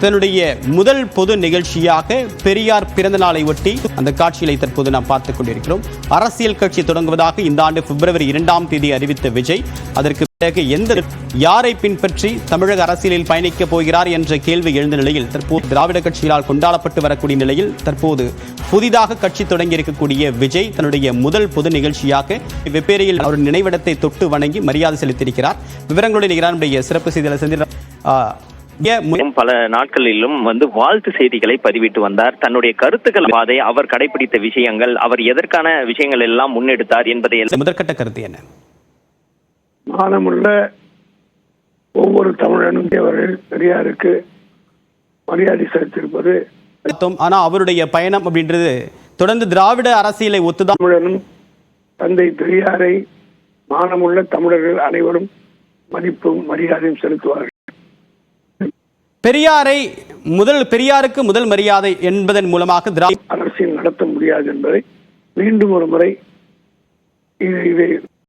தன்னுடைய முதல் பொது நிகழ்ச்சியாக பெரியார் பிறந்த நாளை ஒட்டி அந்த காட்சிகளை தற்போது நாம் பார்த்துக் கொண்டிருக்கிறோம். அரசியல் கட்சி தொடங்குவதாக இந்த ஆண்டு பிப்ரவரி 2ஆம் தேதி அறிவித்த விஜய் அதற்கு பிறகு யாரை பின்பற்றி தமிழக அரசியலில் பயணிக்கப் போகிறார் என்ற கேள்வி எழுந்த நிலையில் தற்போது திராவிட கட்சிகளால் கொண்டாடப்பட்டு வரக்கூடிய நிலையில் தற்போது புதிதாக கட்சி தொடங்கியிருக்கக்கூடிய விஜய் தன்னுடைய முதல் பொது நிகழ்ச்சியாக வெப்பேரியில் அவர் நினைவிடத்தை தொட்டு வணங்கி மரியாதை செலுத்தியிருக்கிறார். விவரங்களுடன் நம்முடைய சிறப்பு செய்தியாளர் செந்தில் பல நாட்களிலும் வாழ்த்து செய்திகளை பதிவிட்டு வந்தார். தன்னுடைய கருத்துக்கள் பாதை, அவர் கடைபிடித்த விஷயங்கள், அவர் எதற்கான விஷயங்கள் எல்லாம் முன்னெடுத்தார் என்பதை முதற்கட்ட கருத்து என்ன? மானமுள்ள ஒவ்வொரு தமிழனும் அவர்கள் பெரியாருக்கு மரியாதை செலுத்தியிருப்பது. ஆனா அவருடைய பயணம் அப்படின்றது தொடர்ந்து திராவிட அரசியலை ஒத்துதான். தமிழனும் தந்தை பெரியாரை மானமுள்ள தமிழர்கள் அனைவரும் மதிப்பும் மரியாதையும் செலுத்துவார்கள். பெரியாருக்கு முதல் மரியாதை என்பதன் மூலமாக திராவிட அரசியல் நடத்த முடியாது என்பதை மீண்டும் ஒரு முறை இதை